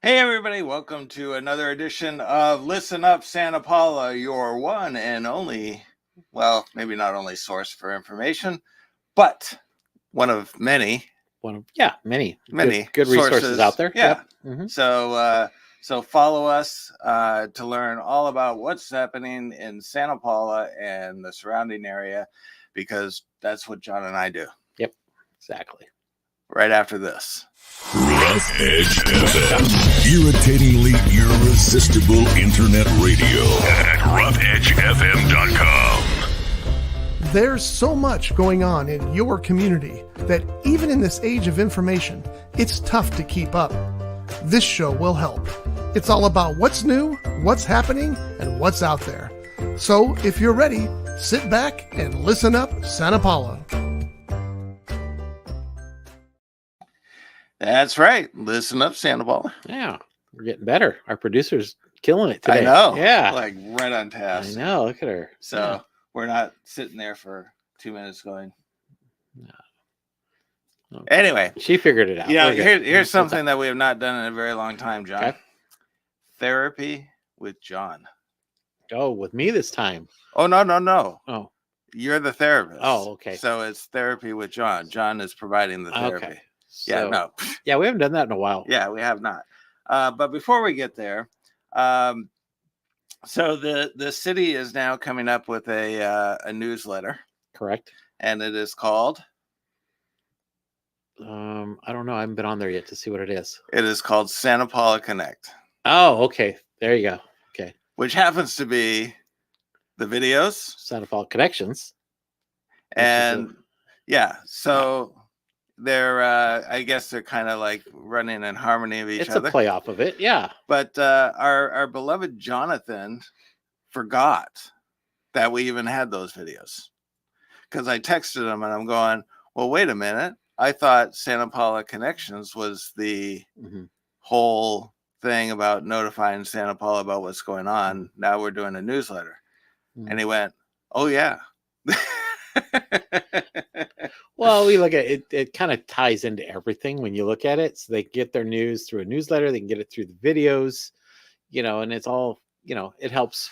Hey everybody, welcome to another edition of Listen Up Santa Paula, your one and only, well, maybe not only source for information, but one of many many sources good resources out there. Yeah. Yep. So follow us to learn all about what's happening in Santa Paula and the surrounding area, because that's what John and I do. Yep, exactly. Right after this. Rough Edge FM. Irritatingly irresistible internet radio at roughedgefm.com. There's so much going on in your community that even in this age of information, it's tough to keep up. This show will help. It's all about what's new, what's happening, and what's out there. So if you're ready, sit back and listen up, Santa Paula. That's right. Listen up, Santa Paula. Yeah, we're getting better. Our producer's killing it today. I know. Yeah. Like right on task. I know. Look at her. So we're not sitting there for 2 minutes going. No. Anyway. She figured it out. Yeah, here's something that we have not done in a very long time, John. Okay. Therapy with John. Oh, with me this time. Oh, no. Oh. You're the therapist. Oh, okay. So it's therapy with John. John is providing the therapy. Okay. Yeah, no. Yeah, we haven't done that in a while. Yeah, we have not. But before we get there, so the city is now coming up with a newsletter. Correct. And it is called? I don't know. I haven't been on there yet to see what it is. It is called Santa Paula Connect. Oh, okay. There you go. Okay. Which happens to be the videos. Santa Paula Connections. And yeah, so they're I guess they're kind of like running in harmony of each other. It's a play off of it, yeah. But our beloved Jonathan forgot that we even had those videos, because I texted him and I'm going, well, wait a minute, I thought Santa Paula Connections was the whole thing about notifying Santa Paula about what's going on. Now we're doing a newsletter. And he went, oh yeah. Well, we look at it, it kind of ties into everything when you look at it. So they get their news through a newsletter, they can get it through the videos, and it's all, it helps.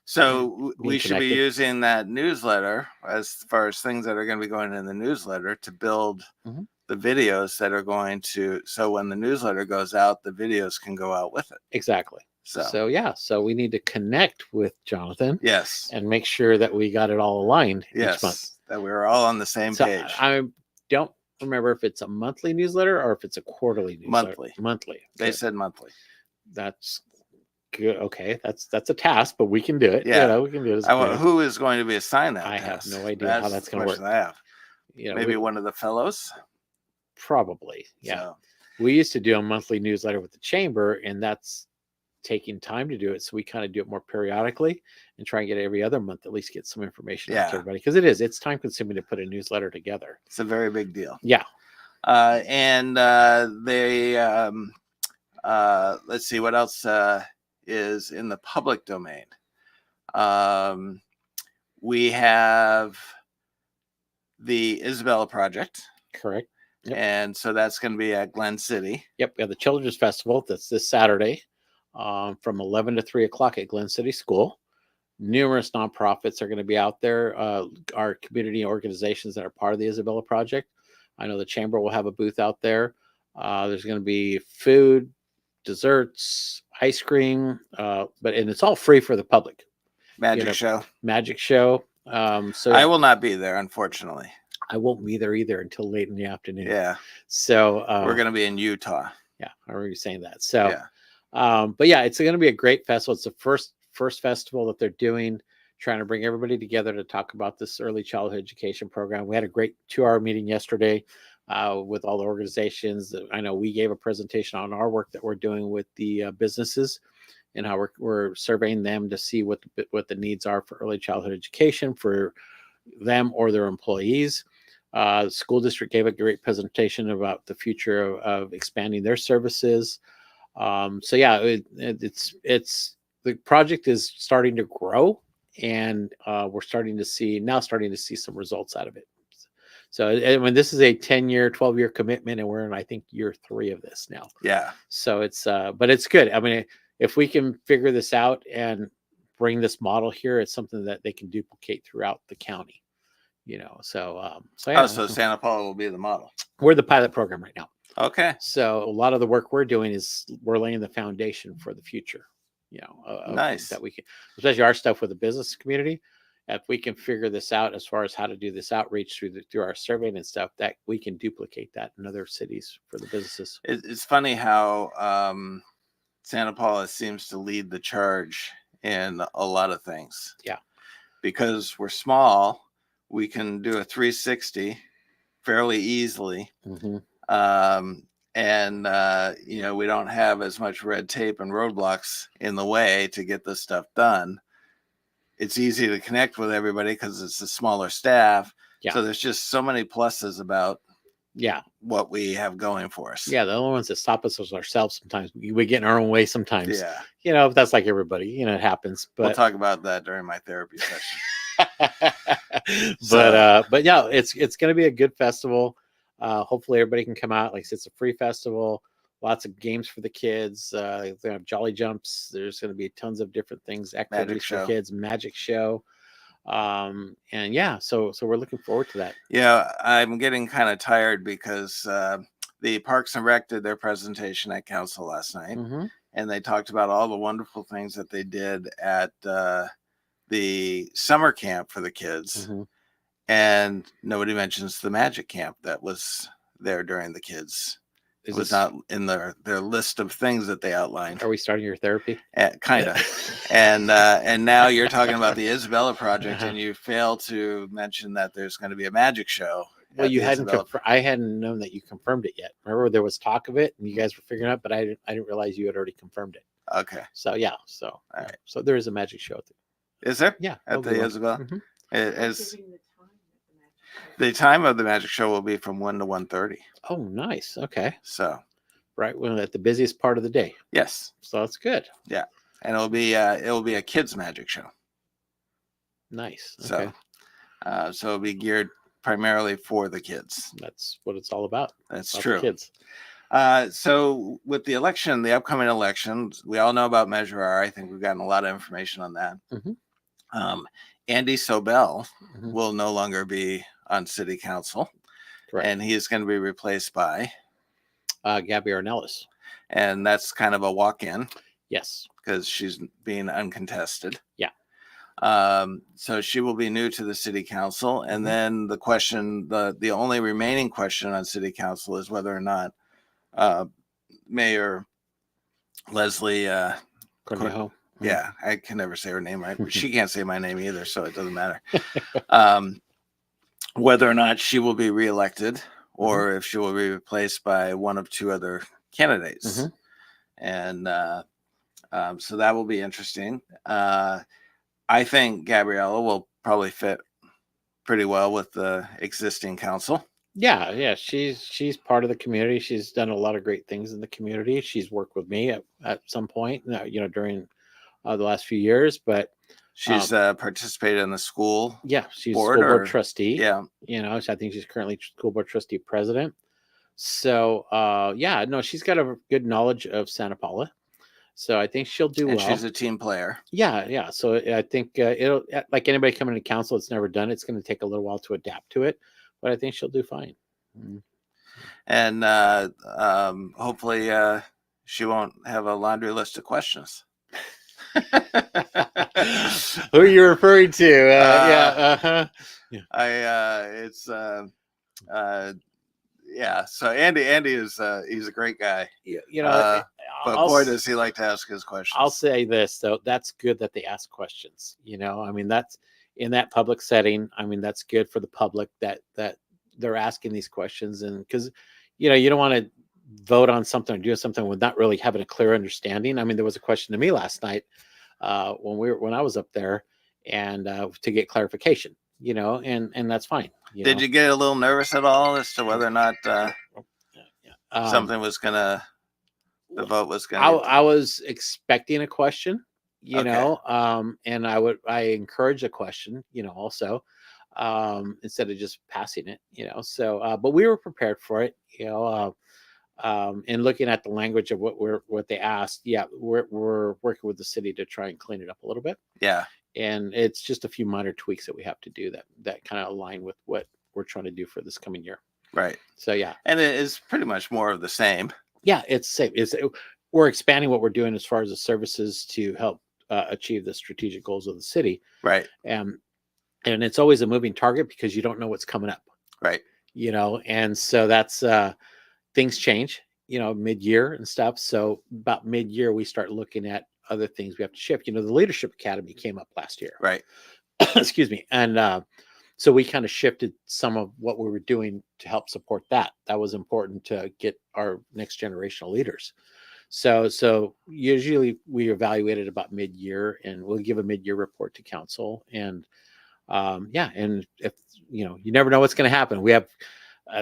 So we should be using that newsletter as far as things that are going to be going in the newsletter to build the videos that are going to, so when the newsletter goes out, the videos can go out with it. Exactly. So we need to connect with Jonathan. Yes. And make sure that we got it all aligned each month. That we were all on the same page. I don't remember if it's a monthly newsletter or if it's a quarterly newsletter. Monthly. They said monthly. That's good. Okay. That's a task, but we can do it. Yeah. We can do it. Who is going to be assigned that I task? have no idea how that's going to work. I have. Maybe one of the fellows? Probably. Yeah. So. We used to do a monthly newsletter with the chamber, and that's taking time to do it, so we kind of do it more periodically and try and get every other month at least get some information out to everybody, because it's time consuming to put a newsletter together. It's a very big deal. Yeah. And they let's see what else is in the public domain. We have the Isabella Project. Correct. Yep. And so that's going to be at Glen City. Yep. We have the Children's Festival. That's this Saturday. From 11 to 3 o'clock at Glen City School. Numerous nonprofits are going to be out there. Our community organizations that are part of the Isabella Project. I know the Chamber will have a booth out there. There's going to be food, desserts, ice cream, and it's all free for the public. Magic show. So I will not be there, unfortunately. I won't be there either until late in the afternoon. Yeah. So we're going to be in Utah. Yeah, I remember you saying that. So. Yeah. But yeah, it's going to be a great festival. It's the first festival that they're doing, trying to bring everybody together to talk about this early childhood education program. We had a great 2-hour meeting yesterday with all the organizations. I know we gave a presentation on our work that we're doing with the businesses and how we're surveying them to see what the needs are for early childhood education for them or their employees. The school district gave a great presentation about the future of expanding their services. So yeah, it's the project is starting to grow, and we're starting to see some results out of it. So I mean, this is a 10-year, 12-year commitment, and we're in, I think, year 3 of this now. Yeah. So it's but it's good. I mean, if we can figure this out and bring this model here, it's something that they can duplicate throughout the county. So yeah, So Santa Paula will be the model. we're the pilot program right now. Okay. So a lot of the work we're doing is we're laying the foundation for the future. Nice. That we can, especially our stuff with the business community. If we can figure this out as far as how to do this outreach through our surveying and stuff, that we can duplicate that in other cities for the businesses. It's funny how Santa Paula seems to lead the charge in a lot of things. Yeah. Because we're small, we can do a 360 fairly easily. Mm-hmm. We don't have as much red tape and roadblocks in the way to get this stuff done. It's easy to connect with everybody because it's a smaller staff. Yeah. So there's just so many pluses about Yeah. what we have going for us. Yeah. The only ones that stop us is ourselves sometimes. We get in our own way sometimes. Yeah. But that's like everybody, it happens. But We'll talk about that during my therapy session. but yeah, it's going to be a good festival. Hopefully everybody can come out. Like I said, it's a free festival, lots of games for the kids. They have jolly jumps. There's going to be tons of different things, activities for kids, magic show. And yeah, so we're looking forward to that. Yeah, I'm getting kind of tired because the Parks and Rec did their presentation at council last night, Mm-hmm. and they talked about all the wonderful things that they did at the summer camp for the kids. Mm-hmm. And nobody mentions the magic camp that was there during the kids. It was not in their list of things that they outlined. Are we starting your therapy? Kind of. And now you're talking about the Isabella project, and you fail to mention that there's going to be a magic show. Well, you hadn't. I hadn't known that you confirmed it yet. Remember, there was talk of it, and you guys were figuring it out, but I didn't realize you had already confirmed it. Okay. So yeah. So all right. So there is a magic show. Is there? Yeah. At the Isabella. Mm-hmm. The time of the magic show will be from 1 to 1:30. Oh, nice. Okay. So right when at the busiest part of the day. Yes. So that's good. Yeah, and it'll be a kids magic show. Nice. So, okay. So it'll be geared primarily for the kids. That's what it's all about. That's about true. Kids. So with the election, the upcoming elections, we all know about Measure R. I think we've gotten a lot of information on that. Mm-hmm. Andy Sobel Mm-hmm. will no longer be on city council. Correct. And he is going to be replaced by Gabby Ornelas. And that's kind of a walk-in. Yes. Because she's being uncontested. Yeah. So she will be new to the city council. And then the question, the only remaining question on city council is whether or not Mayor Leslie Cornejo. Yeah, I can never say her name right. She can't say my name either, so it doesn't matter. Whether or not she will be reelected or if she will be replaced by one of two other candidates. And so that will be interesting. I think Gabriella will probably fit pretty well with the existing council. Yeah, she's part of the community. She's done a lot of great things in the community. She's worked with me at some point, during the last few years, but she's participated in the school. Yeah, she's board school board trustee. Yeah, I think she's currently school board trustee president. So she's got a good knowledge of Santa Paula. So I think she'll do well. She's a team player. Yeah. So I think it'll, like anybody coming to council, it's never done. It's going to take a little while to adapt to it, but I think she'll do fine. And hopefully she won't have a laundry list of questions. Who are you referring to? So Andy is he's a great guy. But boy, does he like to ask his questions. I'll say this though, that's good that they ask questions. That's in that public setting. That's good for the public that they're asking these questions, and because you don't want to vote on something or do something with not really having a clear understanding. There was a question to me last night when I was up there, and to get clarification, and that's fine. Did you get a little nervous at all as to whether or not something was gonna, the vote was gonna? I was expecting a question, Okay. and I encourage a question, also. instead of just passing it, So, but we were prepared for it, and looking at the language of what they asked. Yeah, we're working with the city to try and clean it up a little bit. Yeah. And it's just a few minor tweaks that we have to do that kind of align with what we're trying to do for this coming year. Right. So yeah, And it is pretty much more of the same. yeah, it's safe. We're expanding what we're doing as far as the services to help achieve the strategic goals of the city. Right. And it's always a moving target because you don't know what's coming up. Right. And so that's things change, mid-year and stuff. So about mid-year, we start looking at other things we have to shift. The Leadership Academy came up last year. Right. Excuse me. And so we kind of shifted some of what we were doing to help support that. That was important to get our next generational leaders. So usually we evaluate it about mid-year, and we'll give a mid-year report to council. And and if you never know what's going to happen. We have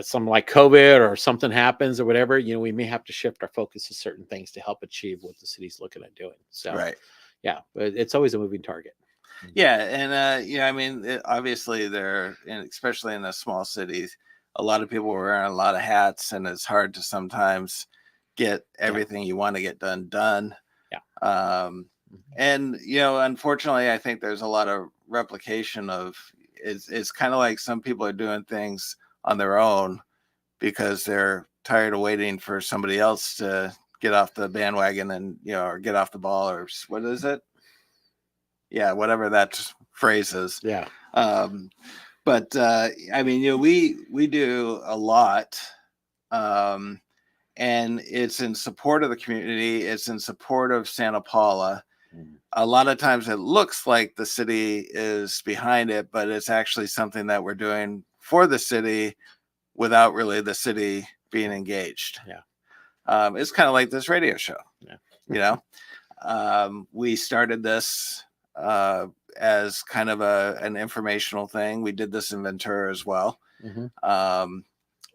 something like COVID or something happens or whatever, we may have to shift our focus to certain things to help achieve what the city's looking at doing. So, right. Yeah, but it's always a moving target. Yeah. And, obviously especially in the small cities, a lot of people are wearing a lot of hats, and it's hard to sometimes get everything you want to get done. Yeah. And, unfortunately, I think there's a lot of replication of it's kind of like some people are doing things on their own because they're tired of waiting for somebody else to get off the bandwagon and, or get off the ball, or what is it? Yeah, whatever that phrase is. Yeah. But we do a lot. And it's in support of the community. It's in support of Santa Paula. A lot of times it looks like the city is behind it, but it's actually something that we're doing for the city without really the city being engaged. Yeah. It's kind of like this radio show. Yeah. We started this as kind of an informational thing. We did this in Ventura as well. Mm-hmm.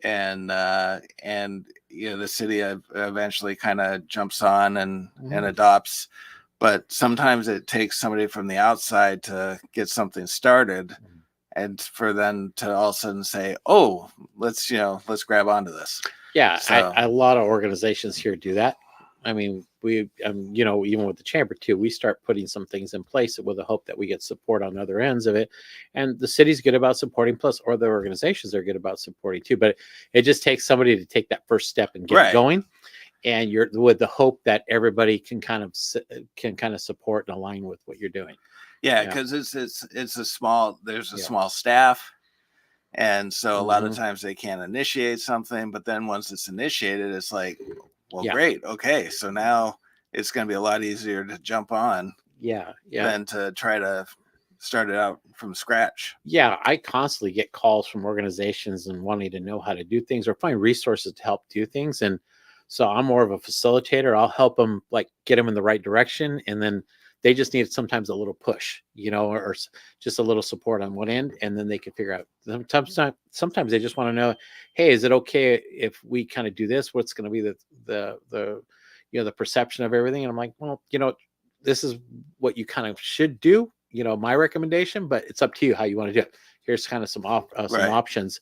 And the city eventually kind of jumps on and adopts, but sometimes it takes somebody from the outside to get something started, and for them to all of a sudden say, oh, let's grab onto this. Yeah. So, a lot of organizations here do that. I mean, we, even with the chamber too, we start putting some things in place with the hope that we get support on other ends of it. And the city's good about supporting, plus other organizations are good about supporting too. But it just takes somebody to take that first step and get going. And you're with the hope that everybody can kind of support and align with what you're doing. Yeah, because there's a small staff. And so a lot of times they can't initiate something, but then once it's initiated, it's like, well, great. Okay. So now it's going to be a lot easier to jump on than to try to start it out from scratch. Yeah. I constantly get calls from organizations and wanting to know how to do things or find resources to help do things. And so I'm more of a facilitator. I'll help them get them in the right direction. And then they just need sometimes a little push, or just a little support on one end, and then they can figure out. Sometimes they just want to know, hey, is it okay if we kind of do this? What's going to be the perception of everything? And I'm like, well, this is what you kind of should do. My recommendation, but it's up to you how you want to do it. Here's kind of some options,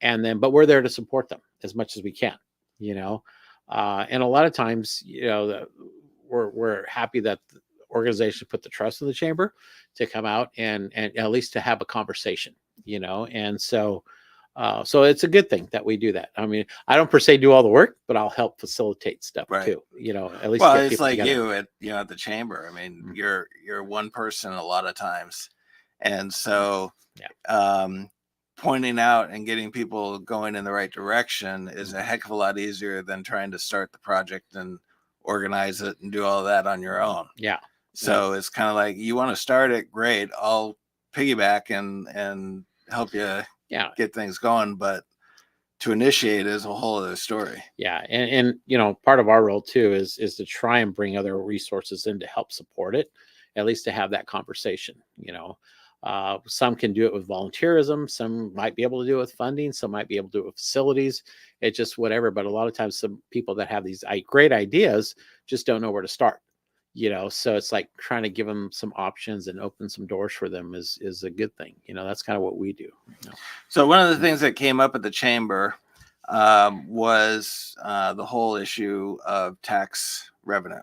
and then, but we're there to support them as much as we can. And a lot of times, we're happy that organization put the trust in the chamber to come out and at least to have a conversation, and so it's a good thing that we do that. I mean, I don't per se do all the work, but I'll help facilitate stuff too, at least. Well, it's like together. At the chamber. I mean, you're one person a lot of times, and so pointing out and getting people going in the right direction is a heck of a lot easier than trying to start the project and organize it and do all that on your own. Yeah. So it's kind of like, you want to start it, great. I'll piggyback and help you get things going. But to initiate is a whole other story. Yeah. And part of our role too is to try and bring other resources in to help support it, at least to have that conversation. Some can do it with volunteerism. Some might be able to do it with funding. Some might be able to do it with facilities. It's just whatever. But a lot of times some people that have these great ideas just don't know where to start. So it's like trying to give them some options and open some doors for them is a good thing. That's kind of what we do. So one of the things that came up at the chamber was the whole issue of tax revenue.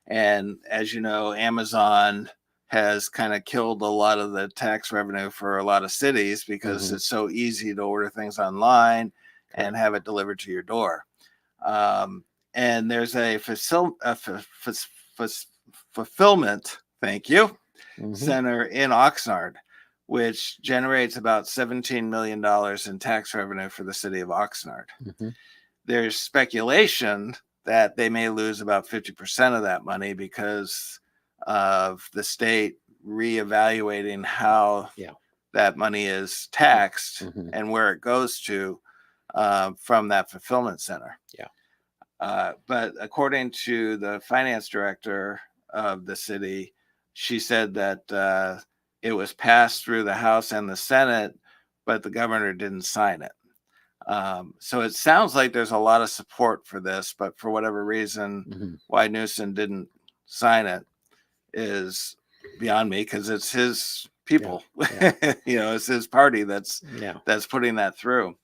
And as you know, Amazon has kind of killed a lot of the tax revenue for a lot of cities because it's so easy to order things online and have it delivered to your door. And there's a fulfillment, thank you, center in Oxnard, which generates about $17 million in tax revenue for the city of Oxnard. There's speculation that they may lose about 50% of that money because of the state reevaluating how that money is taxed and where it goes to from that fulfillment center. But according to the finance director of the city, she said that it was passed through the House and the Senate, but the governor didn't sign it. So it sounds like there's a lot of support for this, but for whatever reason, why Newsom didn't sign it is beyond me, because it's his people. It's his party that's putting that through.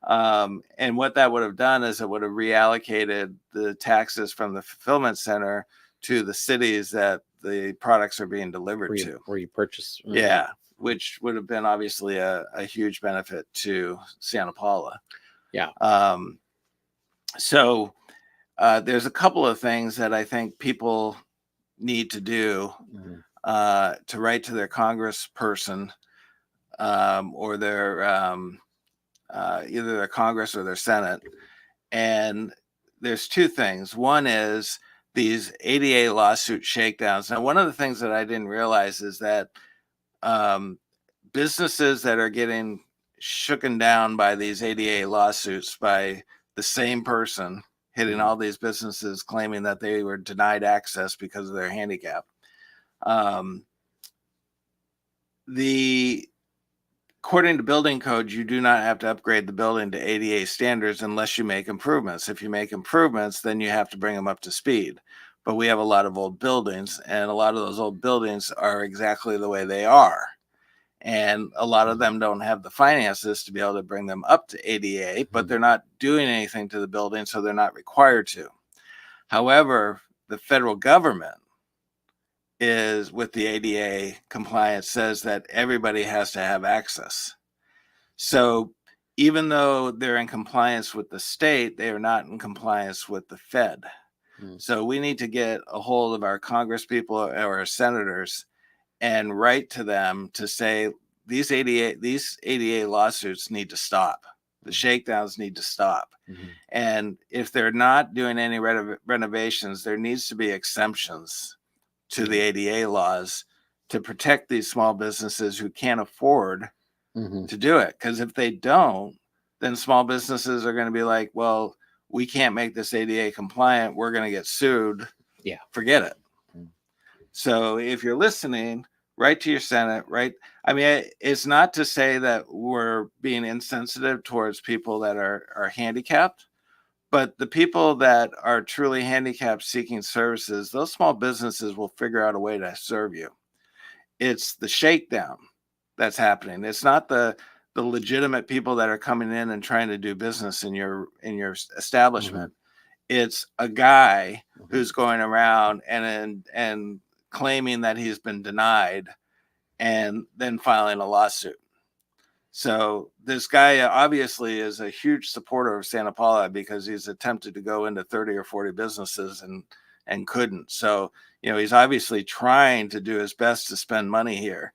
And what that would have done is it would have reallocated the taxes from the fulfillment center to the cities that the products are being delivered to, where you purchase. Which would have been obviously a huge benefit to Santa Paula. So there's a couple of things that I think people need to do to write to their congressperson or their either their Congress or their Senate. And there's two things. One is these ADA lawsuit shakedowns. Now, one of the things that I didn't realize is that businesses that are getting shooken down by these ADA lawsuits by the same person hitting all these businesses claiming that they were denied access because of their handicap. According to building code, you do not have to upgrade the building to ADA standards unless you make improvements. If you make improvements, then you have to bring them up to speed. But we have a lot of old buildings, and a lot of those old buildings are exactly the way they are. And a lot of them don't have the finances to be able to bring them up to ADA, but they're not doing anything to the building, so they're not required to. However, the federal government is with the ADA compliance says that everybody has to have access. So even though they're in compliance with the state, they are not in compliance with the Fed. So we need to get a hold of our Congress people or our senators and write to them to say these ADA lawsuits need to stop. The shakedowns need to stop. And if they're not doing any renovations, there needs to be exemptions to the ADA laws to protect these small businesses who can't afford to do it. Because if they don't, then small businesses are going to be like, well, we can't make this ADA compliant. We're going to get sued. Forget it. So if you're listening, write to your Senate, right? I mean, it's not to say that we're being insensitive towards people that are handicapped, but the people that are truly handicapped seeking services, those small businesses will figure out a way to serve you. It's the shakedown that's happening. It's not the legitimate people that are coming in and trying to do business in your establishment. It's a guy who's going around and claiming that he's been denied and then filing a lawsuit. So this guy obviously is a huge supporter of Santa Paula because he's attempted to go into 30 or 40 businesses and couldn't. So, he's obviously trying to do his best to spend money here.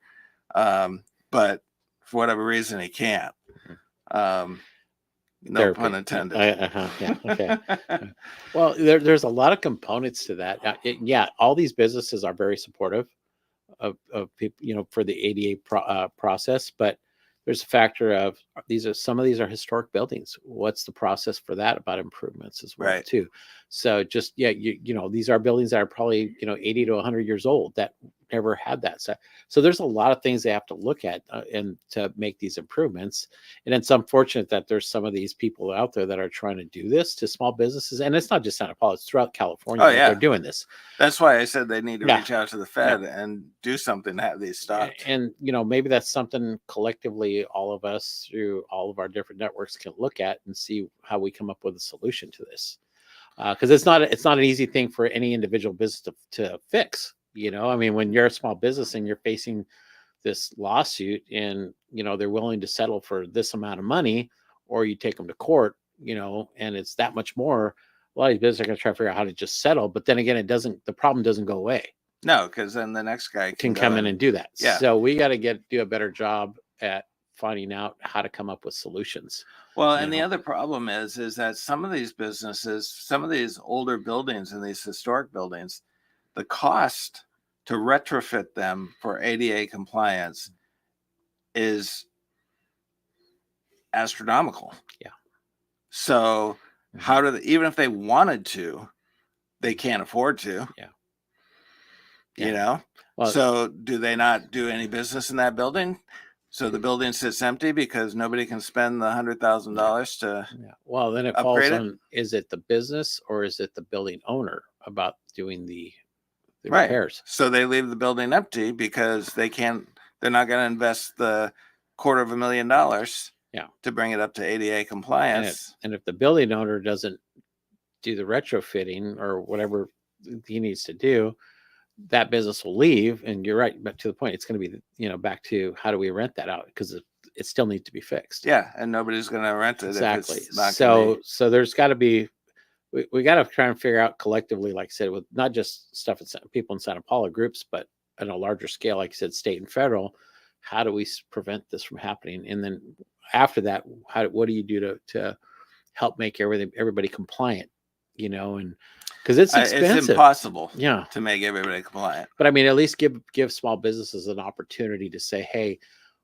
But for whatever reason, he can't. No pun intended. Okay. Well, there's a lot of components to that. All these businesses are very supportive of people, for the ADA process, but there's a factor of some of these are historic buildings. What's the process for that about improvements as well, too? So just these are buildings that are probably 80 to 100 years old that never had that. So there's a lot of things they have to look at and to make these improvements. And it's unfortunate that there's some of these people out there that are trying to do this to small businesses. And it's not just Santa Paula, it's throughout California Oh, that yeah. they're doing this. That's why I said they need to Yeah. reach out to the Fed and do something to have these stopped. And maybe that's something collectively all of us through all of our different networks can look at and see how we come up with a solution to this. Because it's not an easy thing for any individual business to fix. I mean, when you're a small business and you're facing this lawsuit and they're willing to settle for this amount of money, or you take them to court, and it's that much more. A lot of these businesses are going to try to figure out how to just settle, but then again, the problem doesn't go away. No, because then the next guy Can come in and do that. Yeah. So we got to do a better job at finding out how to come up with solutions. Well, and the other problem is that some of these businesses, some of these older buildings and these historic buildings, the cost to retrofit them for ADA compliance is astronomical. Yeah. So how do they, even if they wanted to, they can't afford to. Yeah. Well, so do they not do any business in that building? So the building sits empty because nobody can spend the $100,000 to. Yeah. Well, then it falls on: is it the business or is it the building owner about doing the repairs? So they leave the building empty because they're not going to invest the $250,000. To bring it up to ADA compliance. And if the building owner doesn't do the retrofitting or whatever he needs to do, that business will leave. And you're right, but to the point, it's going to be, back to how do we rent that out? Because it still needs to be fixed. Yeah. And nobody's going to rent it. Exactly. If it's not so there's got to be, we got to try and figure out collectively, like I said, with not just stuff in people in Santa Paula groups, but on a larger scale, like I said, state and federal, how do we prevent this from happening? And then after that, what do you do to help make everybody compliant, and because it's expensive. It's impossible to make everybody compliant. But I mean, at least give small businesses an opportunity to say, hey,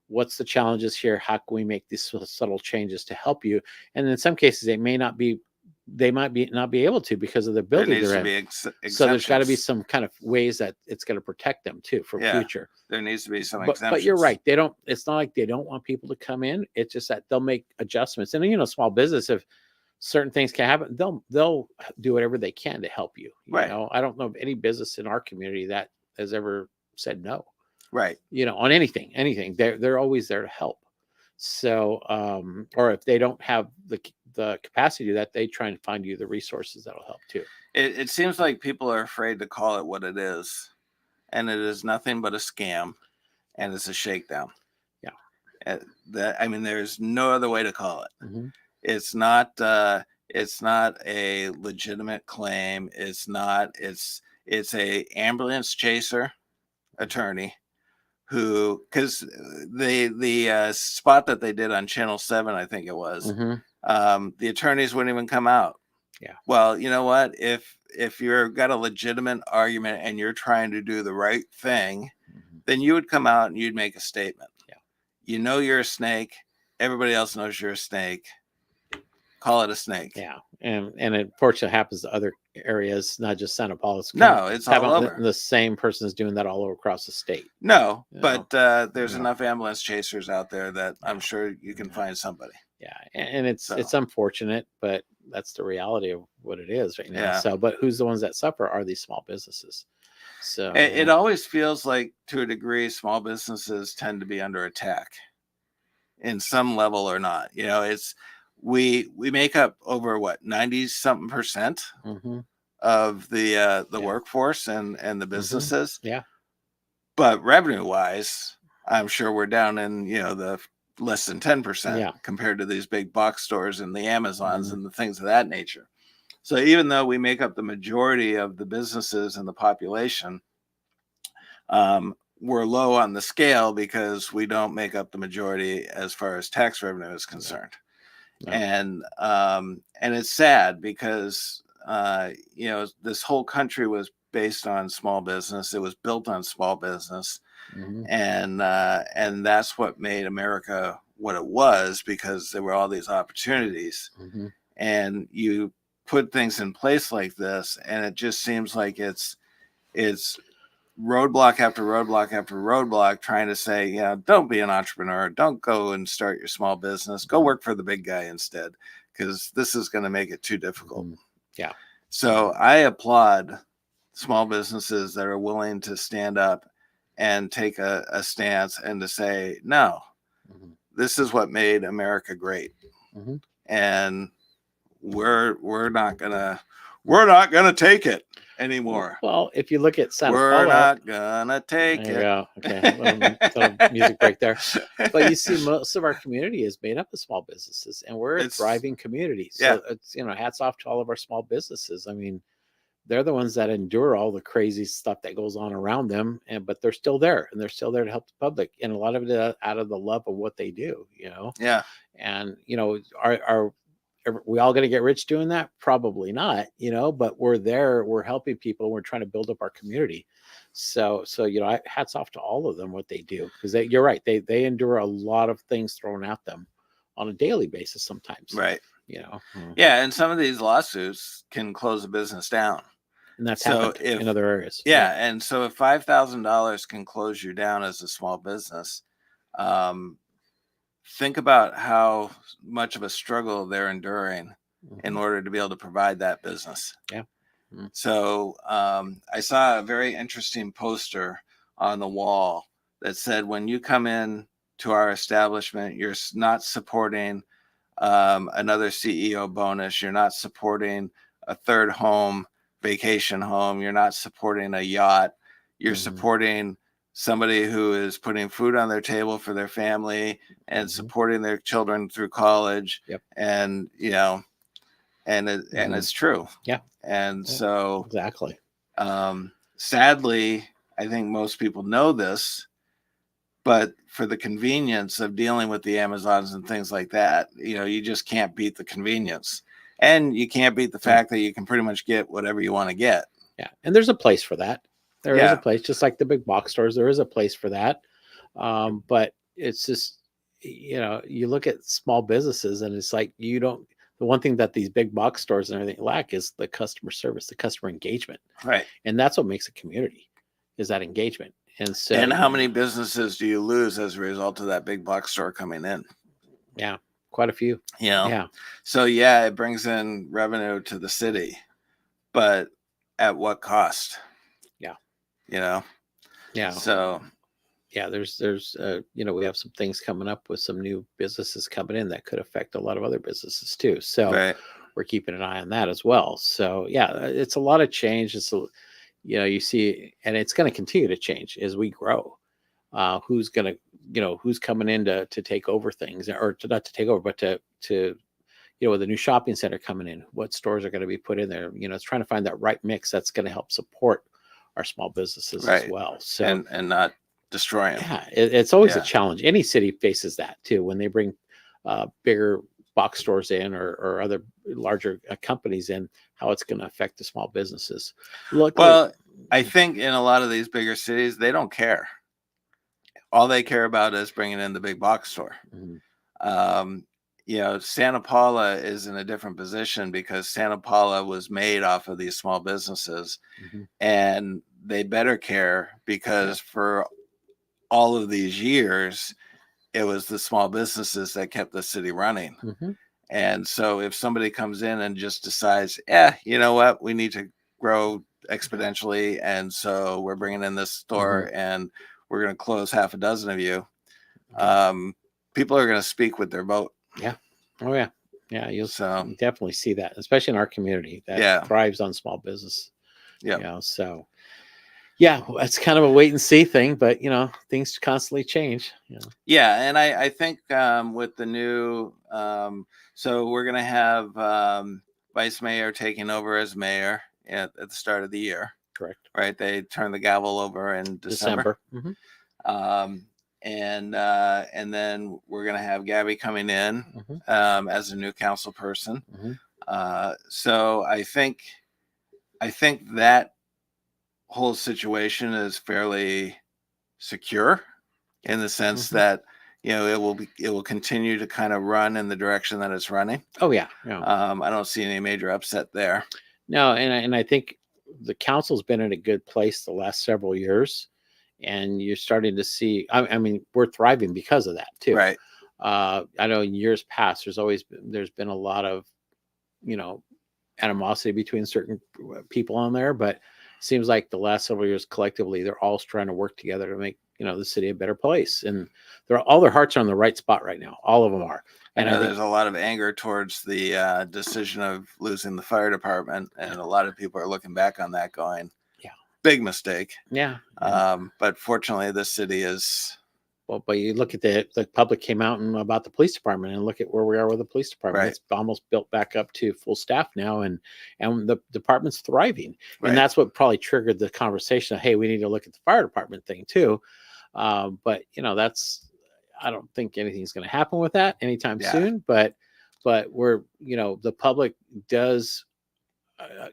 what's the challenges here? How can we make these subtle changes to help you? And in some cases, they might not be able to because of the building they're in. So there's got to be some kind of ways that it's going to protect them too for future. There needs to be some but, exemptions. But you're right. It's not like they don't want people to come in. It's just that they'll make adjustments. And small business, if certain things can happen, they'll do whatever they can to help you. Right. I don't know of any business in our community that has ever said no. Right. On anything. They're always there to help. So, or if they don't have the capacity to do that, they try and find you the resources that'll help too. It seems like people are afraid to call it what it is, and it is nothing but a scam, and it's a shakedown. Yeah. There's no other way to call it. Mm-hmm. It's not a legitimate claim. It's a ambulance chaser attorney because the spot that they did on Channel 7, I think it was, the attorneys wouldn't even come out. Yeah. Well, you know what? If you've got a legitimate argument and you're trying to do the right thing, then you would come out and you'd make a statement. Yeah. You're a snake. Everybody else knows you're a snake. Call it a snake. Yeah. And it unfortunately happens to other areas, not just Santa Paula. No, it's all over. The same person is doing that all over across the state. No, but there's enough ambulance chasers out there that I'm sure you can find somebody. Yeah. And it's unfortunate, but that's the reality of what it is right now. Yeah. So, but who's the ones that suffer are these small businesses. So it always feels like, to a degree, small businesses tend to be under attack in some level or not. We make up over 90-something% of the workforce and the businesses. Yeah. But revenue wise, I'm sure we're down in, the less than 10% compared to these big box stores and the Amazons and the things of that nature. So even though we make up the majority of the businesses and the population, we're low on the scale because we don't make up the majority as far as tax revenue is concerned. And it's sad because this whole country was based on small business. It was built on small business, and that's what made America what it was, because there were all these opportunities, and you put things in place like this, and it just seems like it's roadblock after roadblock after roadblock trying to say, don't be an entrepreneur. Don't go and start your small business. Go work for the big guy instead, because this is going to make it too difficult. Yeah. So I applaud small businesses that are willing to stand up and take a stance and to say, no, this is what made America great. And we're not gonna take it anymore. Well, if you look at Santa We're Paula, not gonna take there you it. go. Okay, little music break there. But you see, most of our community is made up of small businesses, and we're a thriving community. So it's hats off to all of our small businesses. I mean, they're the ones that endure all the crazy stuff that goes on around them, but they're still there, and they're still there to help the public, and a lot of it out of the love of what they do. Yeah. And are we all going to get rich doing that? Probably not, but we're there, we're helping people, we're trying to build up our community. So hats off to all of them, what they do, because you're right. They endure a lot of things thrown at them on a daily basis sometimes. Right. Yeah. And some of these lawsuits can close a business down. And that's happened in other areas. Yeah. And so if $5,000 can close you down as a small business, think about how much of a struggle they're enduring in order to be able to provide that business. Yeah. So I saw a very interesting poster on the wall that said, when you come in to our establishment, you're not supporting another CEO bonus. You're not supporting a third home, vacation home. You're not supporting a yacht. You're supporting somebody who is putting food on their table for their family and supporting their children through college. Yep. And, and it's true. Yeah. And so exactly. Sadly, I think most people know this, but for the convenience of dealing with the Amazons and things like that, you just can't beat the convenience, and you can't beat the fact that you can pretty much get whatever you want to get. Yeah. And there's a place for that. There is a place, just like the big box stores. There is a place for that. But it's just, you look at small businesses, and it's like, the one thing that these big box stores and everything lack is the customer service, the customer engagement. Right. And that's what makes a community, is that engagement. And so, and how many businesses do you lose as a result of that big box store coming in? Yeah, quite a few. Yeah. So it brings in revenue to the city, but at what cost? Yeah. So there's we have some things coming up with some new businesses coming in that could affect a lot of other businesses too. So we're keeping an eye on that as well. So it's a lot of change. It's you see, and it's going to continue to change as we grow. Who's coming in to take over things, or not to take over, but to with a new shopping center coming in, what stores are going to be put in there? It's trying to find that right mix that's going to help support our small businesses as well. So and not destroy them. Yeah, it's always a challenge. Any city faces that too when they bring bigger box stores in or other larger companies in, how it's going to affect the small businesses. I think in a lot of these bigger cities, they don't care. All they care about is bringing in the big box store. Santa Paula is in a different position because Santa Paula was made off of these small businesses, and they better care because for all of these years, it was the small businesses that kept the city running. And so if somebody comes in and just decides, you know what, we need to grow exponentially, and so we're bringing in this store and we're going to close half a dozen of you, people are going to speak with their vote. Yeah. Oh yeah. Yeah. You'll definitely see that, especially in our community that thrives on small business. Yeah. So it's kind of a wait and see thing, but things constantly change. Yeah. And I think with the new, so we're going to have vice mayor taking over as mayor at the start of the year. Correct. Right. They turn the gavel over in December. And then we're going to have Gabby coming in as a new council person. So I think that whole situation is fairly secure in the sense that it will continue to kind of run in the direction that it's running. Oh yeah. I don't see any major upset there. No, and I think the council's been in a good place the last several years, and you're starting to see. I mean, we're thriving because of that too. Right. I know in years past, there's been a lot of, you know, animosity between certain people on there, but it seems like the last several years collectively, they're all trying to work together to make, you know, the city a better place, and all their hearts are on the right spot right now. All of them are. And And I think there's a lot of anger towards the decision of losing the fire department, and a lot of people are looking back on that, going, Yeah. big mistake. yeah. But fortunately, the city is. Well, but you look at the public came out and about the police department, and look at where we are with the police department. Right. It's almost built back up to full staff now, and the department's thriving. Right. And that's what probably triggered the conversation of, hey, we need to look at the fire department thing too. But you know, I don't think anything's going to happen with that anytime soon. But we're, you know, the public does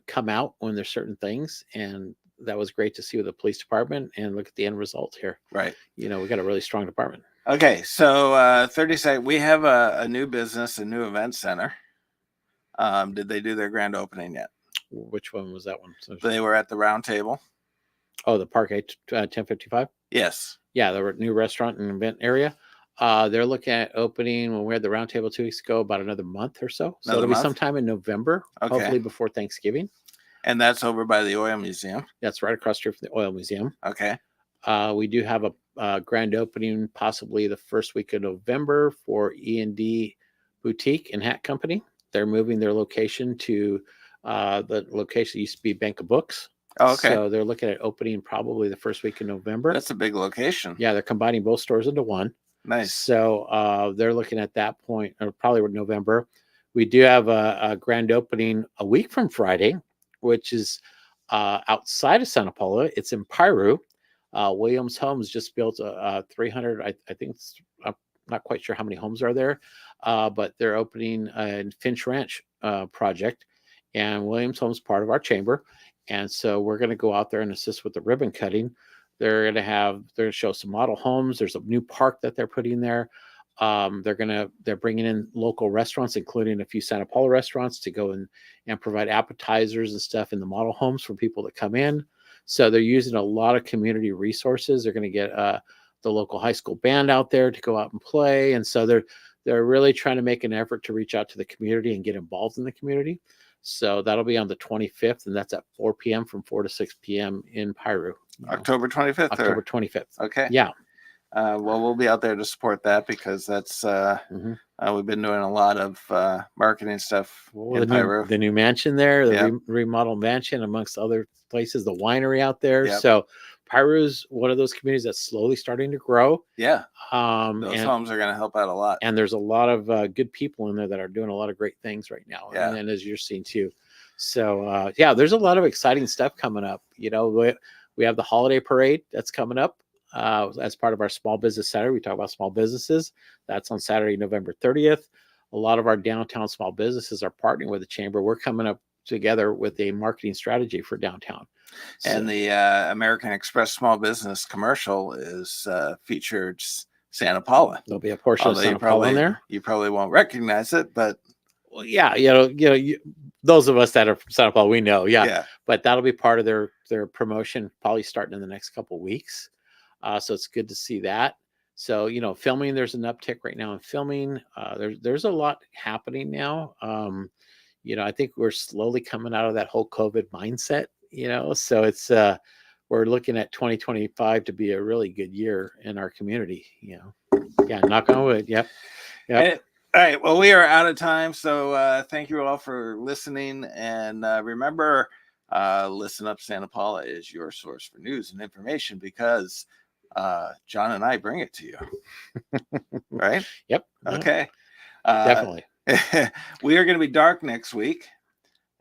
come out when there's certain things, and that was great to see with the police department, and look at the end result here. Right. You know, we got a really strong department. Okay, so 30 seconds. We have a new business, a new event center. Did they do their grand opening yet? Which one was that one? So, They were at the round table. oh, the Park 1055. Yes. Yeah, the new restaurant and event area. They're looking at opening when we had the round table 2 weeks ago, about another month or so. So Another it'll be month? sometime in November, Okay. hopefully before Thanksgiving. And that's over by the oil museum. That's right across the street from the oil museum. Okay. We do have a grand opening possibly the first week of November for E&D Boutique and Hat Company. They're moving their location to the location that used to be Bank of Books. Oh, okay. So they're looking at opening probably the first week of November. That's a big location. Yeah, they're combining both stores into one. Nice. So they're looking at that point, or probably November. We do have a grand opening a week from Friday, which is outside of Santa Paula. It's in Piru. Williams Homes just built a 300. I think I'm not quite sure how many homes are there, but they're opening a Finch Ranch project, and Williams Homes part of our chamber, and so we're going to go out there and assist with the ribbon cutting. They're going to show some model homes. There's a new park that they're putting there. They're bringing in local restaurants, including a few Santa Paula restaurants, to go and provide appetizers and stuff in the model homes for people that come in. So they're using a lot of community resources. They're going to get the local high school band out there to go out and play. And so they're really trying to make an effort to reach out to the community and get involved in the community. So that'll be on the 25th, and that's at 4 p.m. from 4 to 6 p.m. in Piru. October 25th. October 25th. Okay. Yeah. Well, we'll be out there to support that, because that's we've been doing a lot of marketing stuff in Piru. The new mansion there, the Yep. remodeled mansion, amongst other places, the winery out there. Yep. So Piru's one of those communities that's slowly starting to grow. Yeah. Those And, homes are going to help out a lot. and there's a lot of good people in there that are doing a lot of great things right now. Yeah. And as you're seeing too. So yeah, there's a lot of exciting stuff coming up. You know, we have the holiday parade that's coming up as part of our small business Saturday. We talk about small businesses. That's on Saturday, November 30th. A lot of our downtown small businesses are partnering with the chamber. We're coming up together with a marketing strategy for downtown. And the American Express small business commercial is featured Santa Paula. There'll be a portion Although of Santa Paula in there. You probably won't recognize it, but Well, yeah, those of us that are from Santa Paula, we know. Yeah. But that'll be part of their promotion, probably starting in the next couple of weeks. So it's good to see that. So, you know, filming, there's an uptick right now in filming. There's a lot happening now. You know, I think we're slowly coming out of that whole COVID mindset, you know, so it's, we're looking at 2025 to be a really good year in our community, you know. Yeah, knock on wood. Yep. All right. Well, we are out of time. So thank you all for listening. And remember, Listen Up Santa Paula is your source for news and information, because John and I bring it to you. Right? Yep. Okay. Definitely. We are going to be dark next week.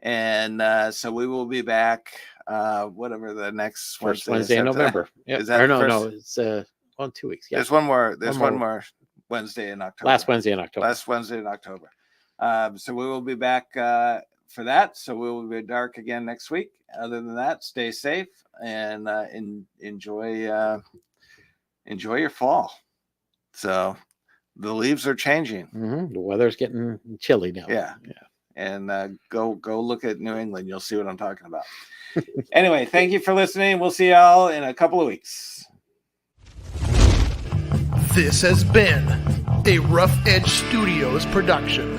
And so we will be back whatever the next First Wednesday in November. Yep. Is that No, it's 2 weeks. Yeah. There's one more. There's one more Wednesday in October. Last Wednesday in October. Last Wednesday in October. So we will be back for that. So we will be dark again next week. Other than that, stay safe and enjoy your fall. So the leaves are changing. The weather's getting chilly now. Yeah. and go look at New England. You'll see what I'm talking about. Anyway, thank you for listening. We'll see y'all in a couple of weeks. This has been a Rough Edge Studios production.